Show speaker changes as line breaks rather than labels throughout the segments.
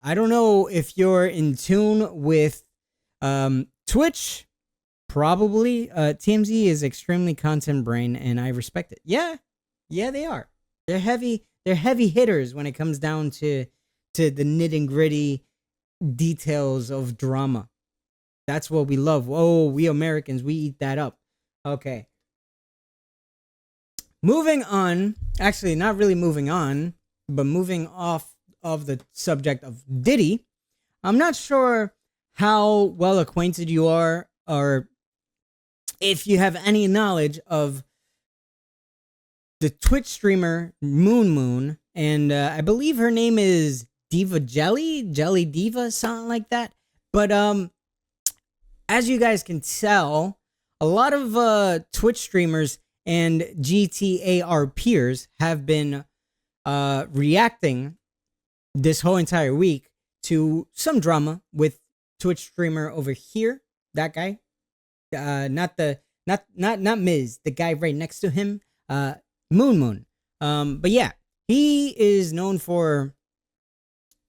I don't know if you're in tune with Twitch. Probably. TMZ is extremely content brain, and I respect it. Yeah, they are. They're heavy. They're heavy hitters when it comes down to the nitty gritty details of drama. That's what we love. Oh, we Americans, we eat that up. Okay. Moving on. Actually, not really moving on, but moving off of the subject of Diddy. I'm not sure how well acquainted you are, or if you have any knowledge of the Twitch streamer Moon, and I believe her name is Diva Jelly Diva, something like that. But as you guys can tell, a lot of Twitch streamers and GTAR peers have been reacting this whole entire week to some drama with Twitch streamer over here. That guy, not Miz, the guy right next to him, Moon. But yeah, he is known for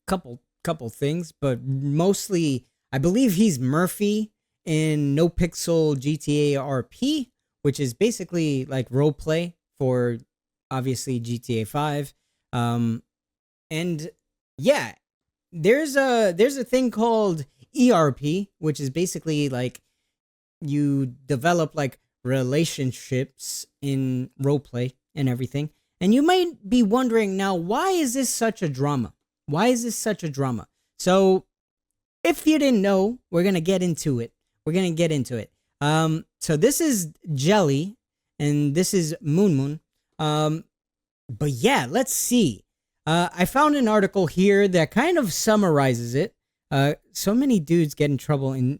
couple things, but mostly I believe he's Murphy in NoPixel GTARP, which is basically like roleplay for obviously GTA 5. And yeah, there's a thing called ERP, which is basically like you develop like relationships in roleplay and everything. And you might be wondering now, why is this such a drama? Why is this such a drama? So if you didn't know, we're going to get into it. So this is Jelly and this is Moon. But yeah, let's see. I found an article here that kind of summarizes it. So many dudes get in trouble in,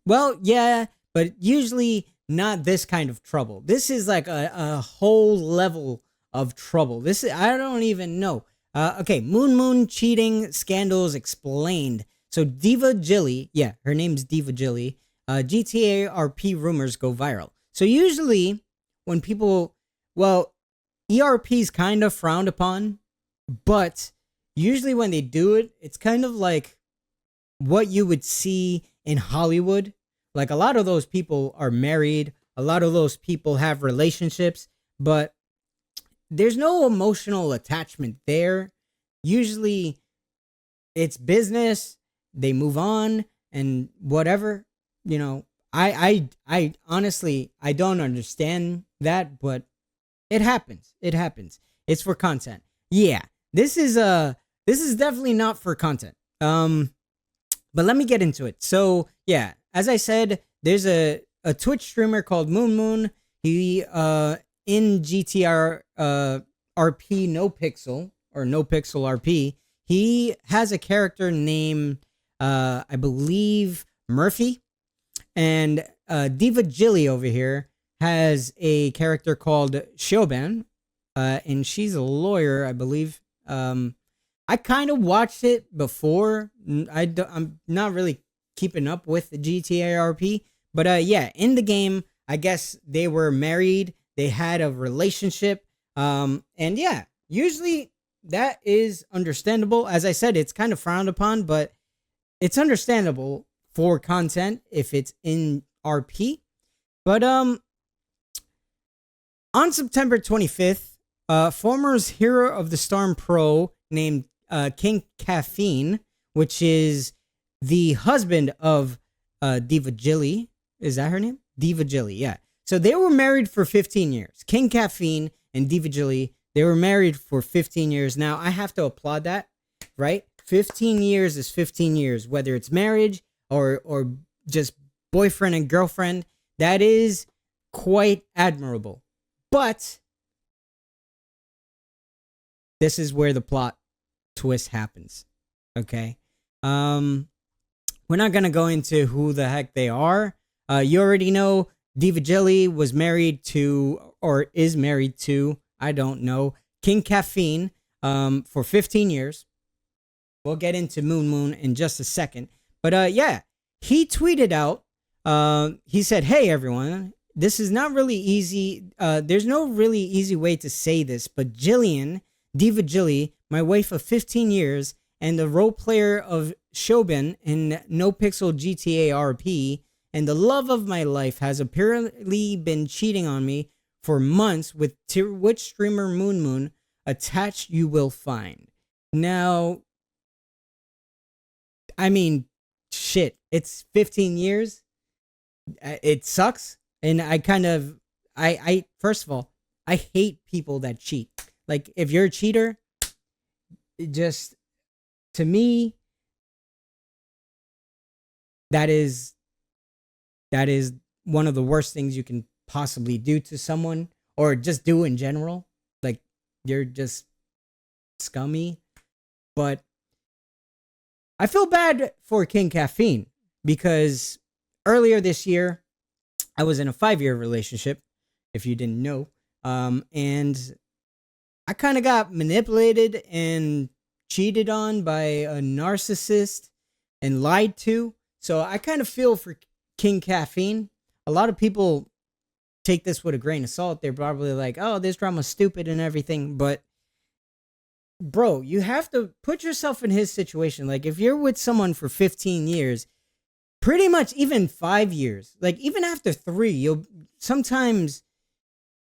but usually not this kind of trouble. This is like a whole level of trouble. This is, I don't even know. Okay, Moon cheating scandals explained. So Diva Jilly, yeah, her name's Diva Jilly. GTA RP rumors go viral. So usually when people, well, ERP is kind of frowned upon, but usually when they do it, it's kind of like what you would see in Hollywood. Like a lot of those people are married. A lot of those people have relationships, but there's no emotional attachment there. Usually it's business. They move on and whatever, you know, I honestly, I don't understand that, but it happens. It's for content. Yeah. This is definitely not for content. But let me get into it. So yeah, as I said, there's a Twitch streamer called Moon. He in GTR RP NoPixel RP, he has a character named I believe Murphy, and Diva Jilly over here has a character called Shoban, and she's a lawyer, I believe. I kind of watched it before. I'm not really keeping up with the GTA RP, but yeah, in the game, I guess they were married. They had a relationship, and yeah, usually that is understandable. As I said, it's kind of frowned upon, but it's understandable for content if it's in RP. But on September 25th, former Hero of the Storm Pro named King Caffeine, which is the husband of Diva Jilly. Is that her name? Diva Jilly, yeah. So they were married for 15 years. King Caffeine and Diva Jilly, they were married for 15 years. Now, I have to applaud that, right? 15 years is 15 years, whether it's marriage or just boyfriend and girlfriend. That is quite admirable. But this is where the plot twist happens. Okay? We're not going to go into who the heck they are. You already know Diva Jelly was married to, or is married to, I don't know, King Caffeine for 15 years. We'll get into Moon in just a second. But yeah, he tweeted out, he said, "Hey everyone, this is not really easy. There's no really easy way to say this, but Jillian, Diva Jilly, my wife of 15 years, and the role player of Shobin in NoPixel GTARP, and the love of my life has apparently been cheating on me for months with Twitch streamer Moon Moon. Attached you will find. Now, I mean, shit, it's 15 years. It sucks. And I first of all, I hate people that cheat. Like, if you're a cheater, just, to me, that is one of the worst things you can possibly do to someone, or just do in general. Like, you're just scummy. But I feel bad for King Caffeine, because earlier this year I was in a 5-year relationship, if you didn't know. And I kind of got manipulated and cheated on by a narcissist and lied to. So I kind of feel for King Caffeine. A lot of people take this with a grain of salt. They're probably like, oh, this drama's stupid and everything. But, bro, you have to put yourself in his situation. Like, if you're with someone for 15 years, pretty much even 5 years, like even after 3, you'll sometimes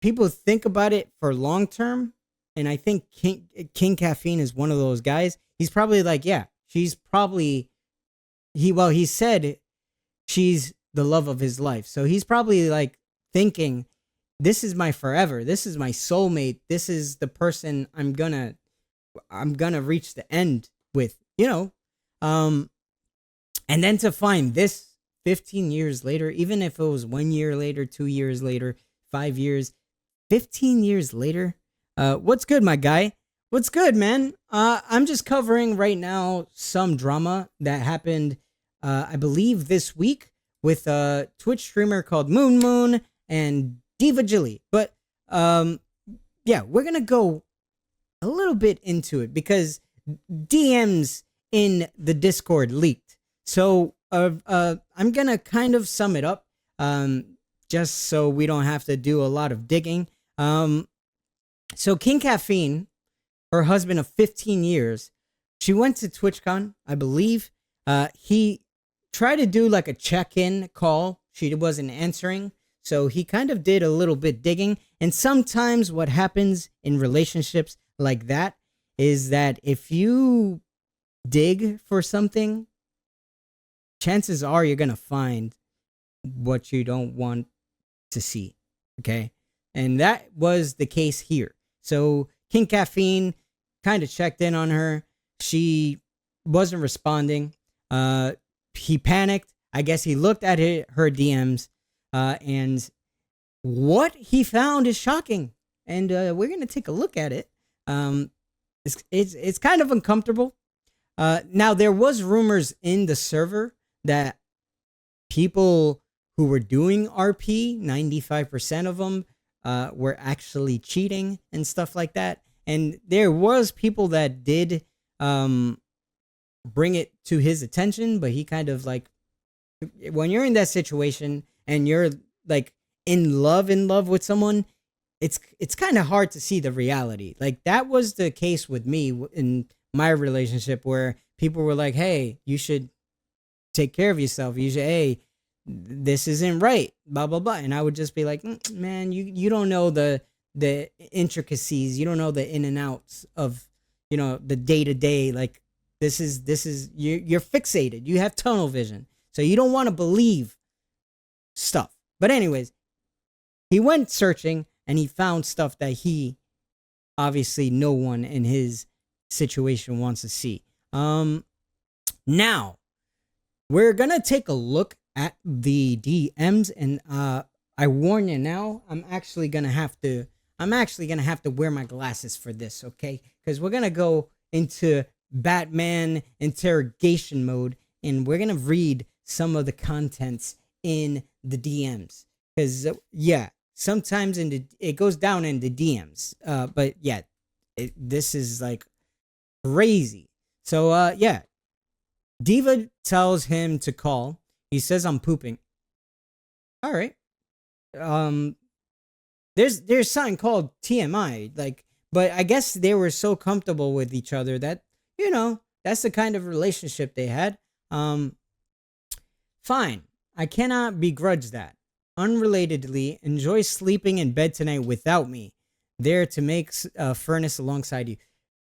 people think about it for long term. And I think King Caffeine is one of those guys. He's probably like, yeah, she's probably, he said she's the love of his life. So he's probably like thinking, this is my forever. This is my soulmate. This is the person I'm gonna reach the end with, you know? And then to find this 15 years later, even if it was 1 year later, 2 years later, 5 years, 15 years later, what's good, my guy? What's good, man? I'm just covering right now some drama that happened, I believe this week, with a Twitch streamer called Moon Moon and Diva Jilly. But, yeah, we're gonna go a little bit into it because DMs in the Discord leaked. So, I'm gonna kind of sum it up, just so we don't have to do a lot of digging. So King Caffeine, her husband of 15 years, she went to TwitchCon, I believe. He tried to do like a check-in call. She wasn't answering. So he kind of did a little bit digging. And sometimes what happens in relationships like that is that if you dig for something, chances are you're going to find what you don't want to see. Okay? And that was the case here. So King Caffeine kind of checked in on her. She wasn't responding. He panicked. I guess he looked at her DMs, and what he found is shocking. And we're gonna take a look at it. It's kind of uncomfortable. Now there was rumors in the server that people who were doing RP, 95% of them, were actually cheating and stuff like that. And there was people that did bring it to his attention, but he kind of like, when you're in that situation and you're like in love with someone, it's kind of hard to see the reality. Like that was the case with me in my relationship, where people were like, hey, you should take care of yourself. You should, hey, this isn't right, blah blah blah. And I would just be like, man, you don't know the intricacies, you don't know the in and outs of, you know, the day-to-day. Like this is you're fixated, you have tunnel vision, so you don't want to believe stuff. But anyways, he went searching and he found stuff that he obviously no one in his situation wants to see. Now we're gonna take a look at the DMs, and I warn you now, I'm actually gonna have to wear my glasses for this, okay? Because we're gonna go into Batman interrogation mode, and we're gonna read some of the contents in the DMs. Because yeah, sometimes it goes down in the DMs. But yeah, this is like crazy. So yeah, Diva tells him to call. He says, I'm pooping. All right. There's something called TMI, like, but I guess they were so comfortable with each other that, you know, That's the kind of relationship they had. Fine. I cannot begrudge that. Unrelatedly, enjoy sleeping in bed tonight without me. There to make a furnace alongside you.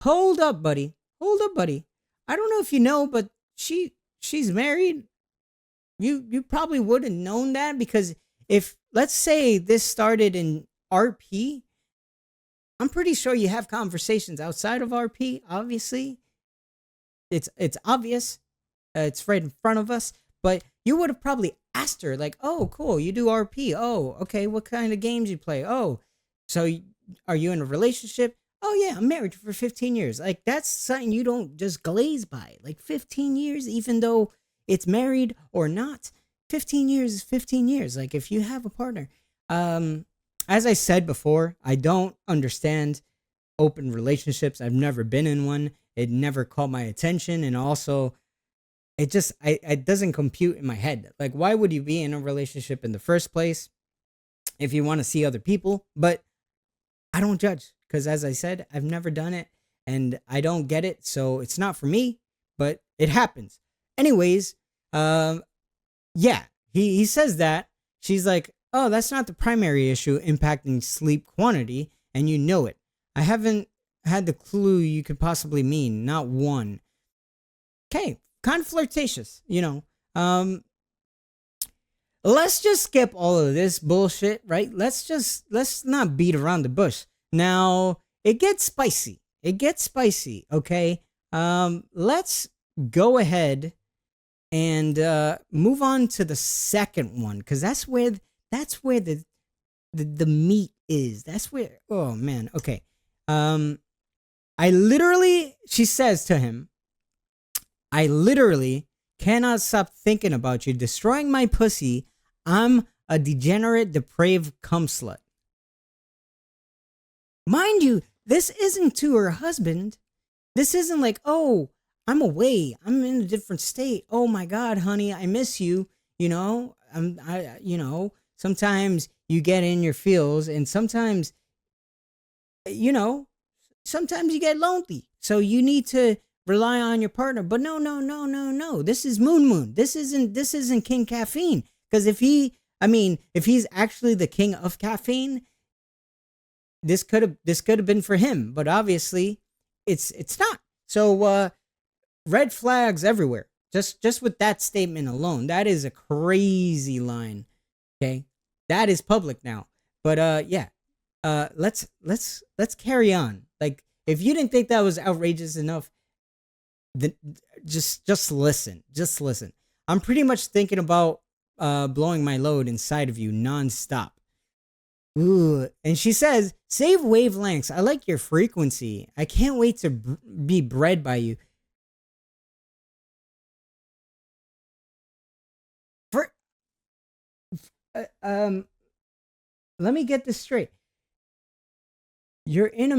Hold up, buddy. Hold up, buddy. I don't know if you know, but she's married. You probably wouldn't known that, because if, let's say, this started in RP, I'm pretty sure you have conversations outside of RP. Obviously, it's obvious. It's right in front of us. But you would have probably asked her, like, "Oh, cool, you do RP. Oh, okay, what kind of games you play? Oh, so are you in a relationship? Oh yeah, I'm married for 15 years. Like, that's something you don't just glaze by. Like, 15 years, even though it's married or not, 15 years is 15 years. Like, if you have a partner, as I said before, I don't understand open relationships. I've never been in one. It never caught my attention, and also it doesn't compute in my head. Like, why would you be in a relationship in the first place if you want to see other people? But I don't judge, because as I said, I've never done it and I don't get it, so it's not for me, but it happens. Anyways, yeah, he says that. She's like, "Oh, that's not the primary issue impacting sleep quantity, and you know it. I haven't had the clue you could possibly mean, not one." Okay, kind of flirtatious, you know. Let's just skip all of this bullshit, right? Let's not beat around the bush. Now, it gets spicy. Okay? Let's go ahead and move on to the second one, because that's where the meat is. That's where, oh man, okay. She says to him, "I literally cannot stop thinking about you destroying my pussy. I'm a degenerate, depraved cum slut." Mind you, this isn't to her husband. This isn't like, "Oh, I'm away. I'm in a different state. Oh my God, honey, I miss you." You know, sometimes you get in your feels, and sometimes, sometimes you get lonely. So you need to rely on your partner. But no. This is Moon. This isn't King Caffeine. Because if he's actually the king of caffeine, this could have been for him. But obviously, it's not. So red flags everywhere. Just with that statement alone, that is a crazy line. Okay, that is public now. But yeah, let's carry on. Like, if you didn't think that was outrageous enough, then just listen. Just listen. I'm pretty much thinking about blowing my load inside of you nonstop. Ooh, and she says, "Save wavelengths. I like your frequency. I can't wait to be bred by you." For let me get this straight. You're in a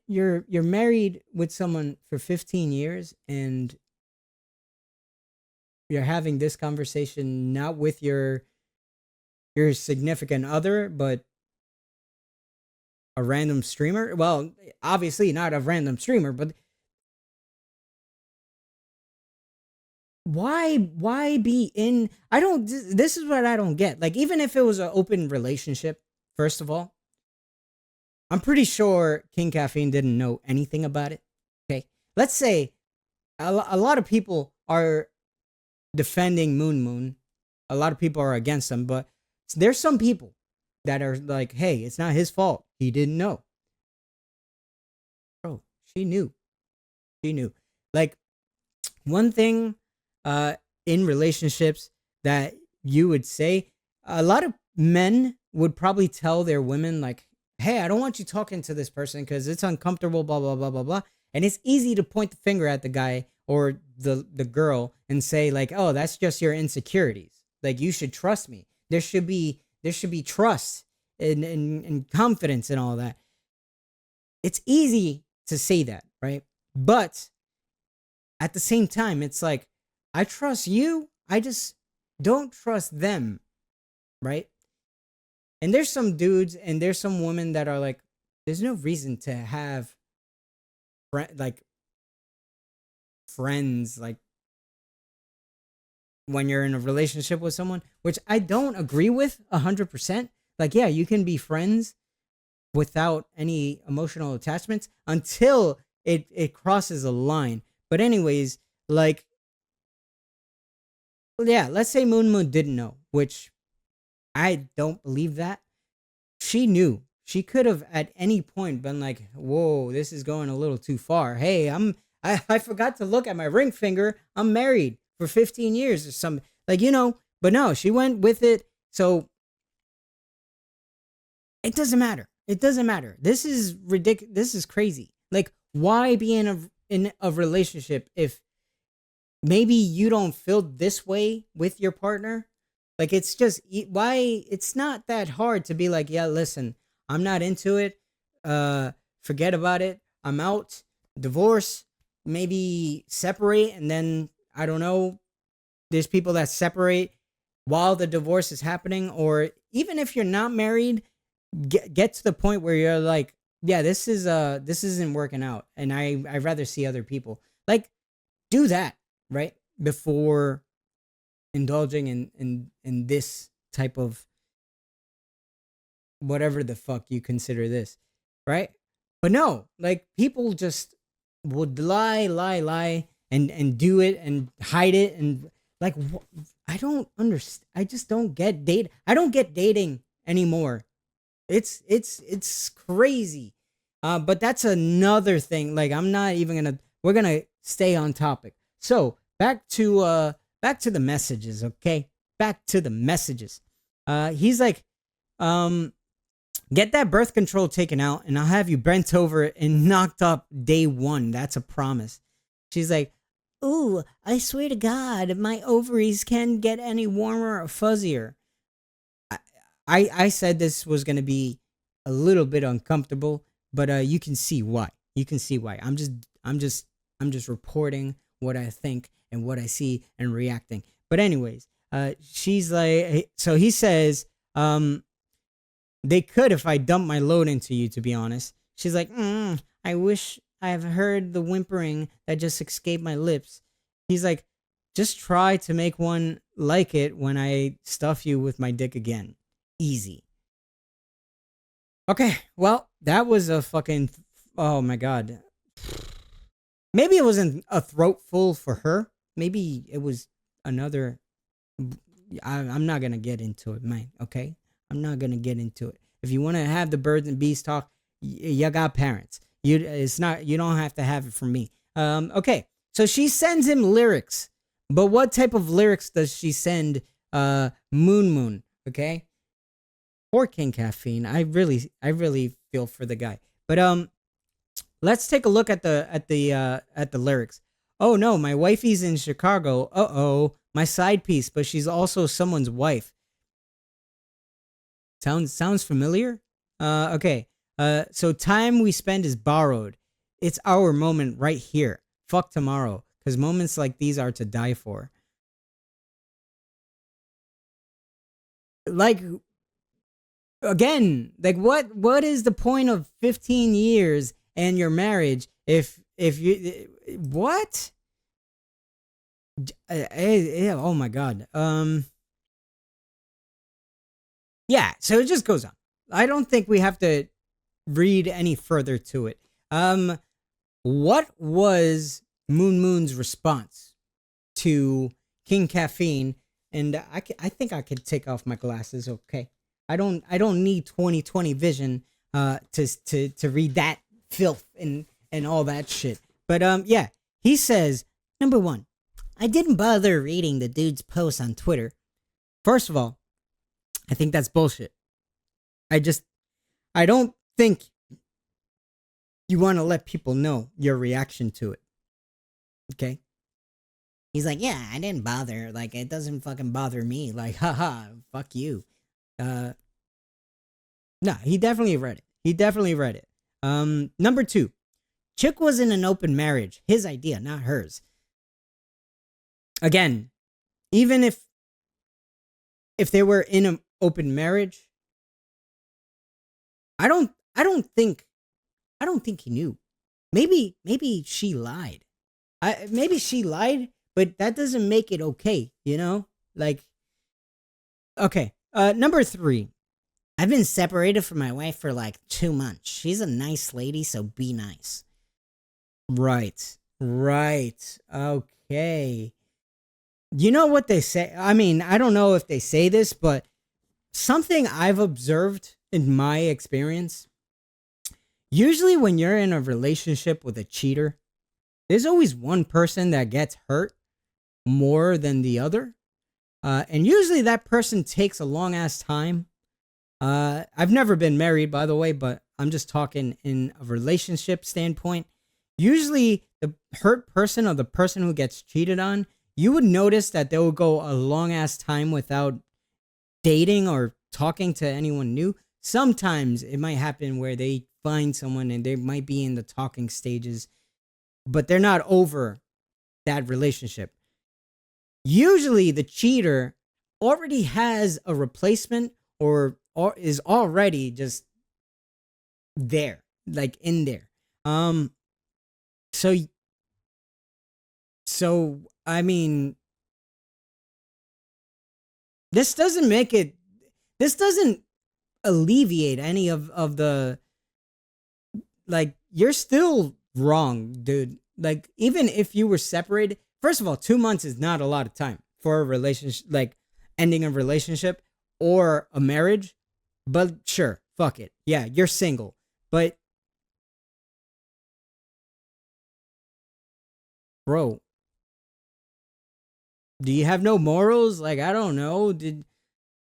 you're married with someone for 15 years, and you're having this conversation not with your significant other, but a random streamer. Well, obviously not a random streamer, but why be in, I don't, this is what I don't get. Like, even if it was an open relationship, first of all, I'm pretty sure King Caffeine didn't know anything about it. Okay, let's say a lot of people are defending Moon. A lot of people are against him, but there's some people that are like, "Hey, it's not his fault. He didn't know." Bro, she knew. She knew. Like, one thing in relationships that you would say, a lot of men would probably tell their women, like, "Hey, I don't want you talking to this person because it's uncomfortable, blah, blah, blah, blah, blah." And it's easy to point the finger at the guy or the girl and say, like, "Oh, that's just your insecurities. Like, you should trust me." There should be trust and confidence and all that. It's easy to say that, right? But at the same time, it's like, I trust you. I just don't trust them, right? And there's some dudes and there's some women that are like, there's no reason to have like friends, like when you're in a relationship with someone, which I don't agree with 100%. Like, yeah, you can be friends without any emotional attachments until it crosses a line. But anyways, like, yeah, let's say Moon Moon didn't know, which I don't believe that. She knew. She could have at any point been like, "Whoa, this is going a little too far. Hey, I forgot to look at my ring finger. I'm married for 15 years or something." Like, but no, she went with it. So it doesn't matter. It doesn't matter. This is ridiculous. This is crazy. Like, why be in a relationship if maybe you don't feel this way with your partner? Like, it's just why it's not that hard to be like, yeah, listen, I'm not into it. Forget about it. I'm out. Divorce. Maybe separate, and then I don't know. There's people that separate while the divorce is happening, or even if you're not married, get to the point where you're like, yeah, this isn't working out, and I'd rather see other people. Like, do that, right? Before indulging in this type of whatever the fuck you consider this, right? But no, like, people just would lie and do it and hide it, and like, I don't understand. I just don't get date. I don't get dating anymore. It's crazy. But that's another thing. Like, I'm not even gonna. We're gonna stay on topic. So back to the messages, okay? Back to the messages. He's like, get that birth control taken out, and I'll have you bent over and knocked up day one. That's a promise. She's like, ooh, I swear to God, my ovaries can't get any warmer or fuzzier. I said this was gonna be a little bit uncomfortable, but you can see why. You can see why. I'm just reporting what I think and what I see and reacting. But anyways, she's like, so he says, they could if I dump my load into you, to be honest. She's like, I wish I've heard the whimpering that just escaped my lips. He's like, just try to make one like it when I stuff you with my dick again. Easy. Okay, well, that was a fucking, oh my God. Maybe it wasn't a throat full for her. Maybe it was another. I'm not gonna get into it, man. Okay, I'm not gonna get into it. If you want to have the birds and bees talk, you got parents. It's not. You don't have to have it from me. Okay. So she sends him lyrics, but what type of lyrics does she send? Moon Moon. Okay. Poor King Caffeine. I really feel for the guy. But let's take a look at the lyrics. Oh no, my wifey's in Chicago. Uh-oh, my side piece, but she's also someone's wife. Sounds familiar? Okay. So time we spend is borrowed. It's our moment right here. Fuck tomorrow, because moments like these are to die for. Like, again, like, what is the point of 15 years and your marriage if you what? Oh my God. Yeah, so it just goes on. I don't think we have to read any further to it. What was Moon Moon's response to King Caffeine? And I think I could take off my glasses. Okay, I don't need 20/20 vision to read that filth and all that shit. But yeah, he says, number one, I didn't bother reading the dude's post on Twitter. First of all, I think that's bullshit. I don't think you want to let people know your reaction to it. Okay? He's like, yeah, I didn't bother. Like, it doesn't fucking bother me. Like, haha, fuck you. No, he definitely read it. He definitely read it. Number two, chick was in an open marriage. His idea, not hers. Again, even if they were in an open marriage, I don't think he knew. Maybe she lied. Maybe she lied, but that doesn't make it okay, you know? Like, okay. Number 3. I've been separated from my wife for like 2 months. She's a nice lady, so be nice. Right. Right. Okay. You know what they say? I mean, I don't know if they say this, but something I've observed in my experience, usually when you're in a relationship with a cheater, there's always one person that gets hurt more than the other. And usually that person takes a long ass time. I've never been married, by the way, but I'm just talking in a relationship standpoint. Usually the hurt person or the person who gets cheated on, you would notice that they will go a long ass time without dating or talking to anyone new. Sometimes it might happen where they find someone and they might be in the talking stages, but they're not over that relationship. Usually the cheater already has a replacement or is already just there, like in there. So I mean, this doesn't make it. This doesn't alleviate any of the, like, you're still wrong, dude. Like, even if you were separated, first of all, 2 months is not a lot of time for a relationship, like ending a relationship or a marriage. But sure, fuck it. Yeah, you're single. But bro, do you have no morals? Like, I don't know. Did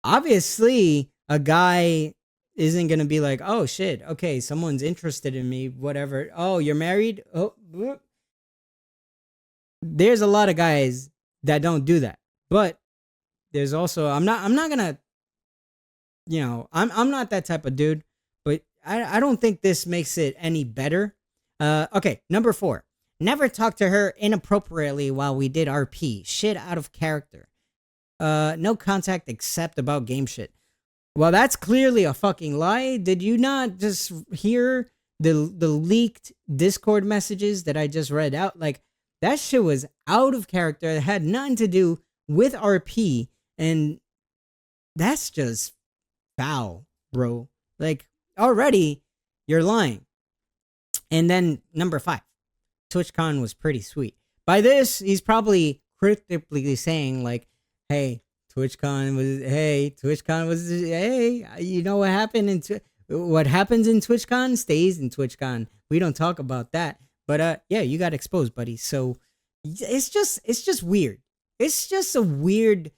Obviously a guy isn't gonna be like, oh shit, okay, someone's interested in me, whatever. Oh, you're married? Oh, there's a lot of guys that don't do that. But there's also, I'm not gonna, I'm not that type of dude, but I don't think this makes it any better. Okay, number 4. Never talk to her inappropriately while we did RP. Shit out of character. No contact except about game shit. Well, that's clearly a fucking lie. Did you not just hear the leaked Discord messages that I just read out? Like, that shit was out of character. It had nothing to do with RP, and that's just foul, bro. Like, already you're lying. And then number 5, TwitchCon was pretty sweet. By this, he's probably cryptically saying like, hey, TwitchCon was, hey, you know what happened what happens in TwitchCon stays in TwitchCon. We don't talk about that. But yeah, you got exposed, buddy. So it's just weird. It's just a weird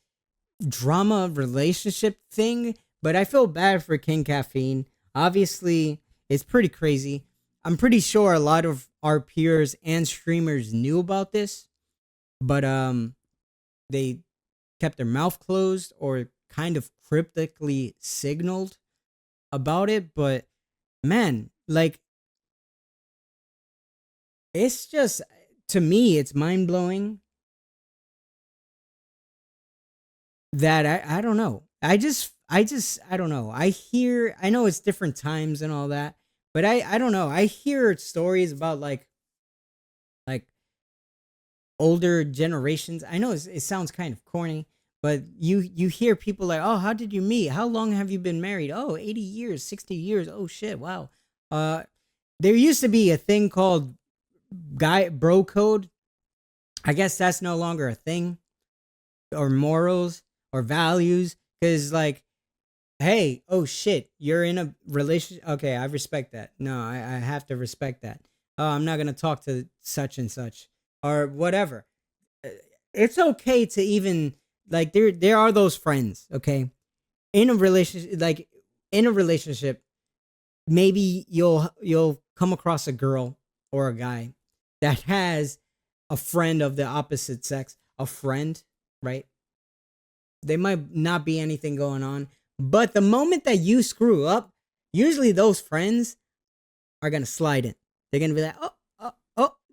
drama relationship thing. But I feel bad for King Caffeine. Obviously, it's pretty crazy. I'm pretty sure a lot of our peers and streamers knew about this, but they kept their mouth closed or kind of cryptically signaled about it. But man, like, it's just, to me, it's mind blowing that I don't know. I don't know. I know it's different times and all that, but I don't know. I hear stories about like older generations. I know it sounds kind of corny, but you hear people like, oh, how did you meet? How long have you been married? Oh, 80 years, 60 years. Oh shit, wow. There used to be a thing called bro code. I guess that's no longer a thing, or morals or values, because like, hey, oh shit, you're in a relationship. Okay, I respect that. No, I have to respect that. Oh, I'm not gonna talk to such and such or whatever. It's okay to even, like, there are those friends, okay? In a relationship, maybe you'll come across a girl or a guy that has a friend of the opposite sex, a friend, right? They might not be anything going on, but the moment that you screw up, usually those friends are gonna slide in. They're gonna be like, oh,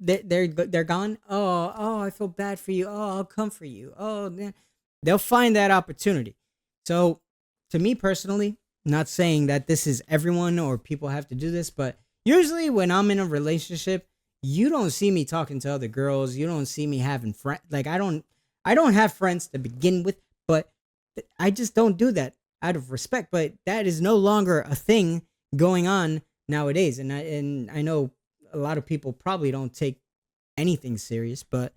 they're gone. Oh, I feel bad for you. Oh, I'll come for you. Oh, man. They'll find that opportunity. So, to me personally, not saying that this is everyone or people have to do this, but usually when I'm in a relationship, you don't see me talking to other girls. You don't see me having friends. Like I don't have friends to begin with, but I just don't do that out of respect. But that is no longer a thing going on nowadays. And I know a lot of people probably don't take anything serious, but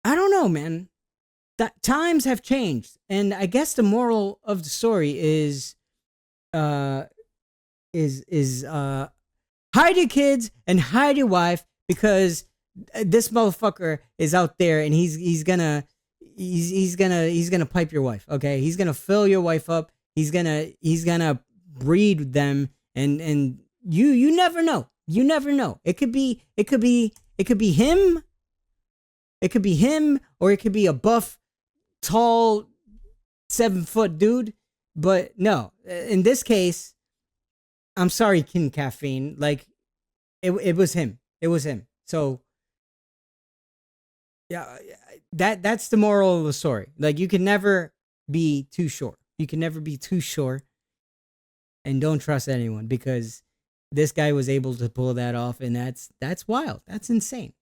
I don't know, man. That times have changed, and I guess the moral of the story uh is hide your kids and hide your wife, because this motherfucker is out there and he's gonna pipe your wife. Okay, he's gonna fill your wife up. He's gonna breed them, and you never know. You never know. It could be him. It could be him, or it could be a buff, tall, 7-foot dude. But no, in this case, I'm sorry, King Caffeine. Like, it was him. It was him. So yeah, that's the moral of the story. Like, you can never be too sure. You can never be too sure, and don't trust anyone, because this guy was able to pull that off, and that's wild. That's insane.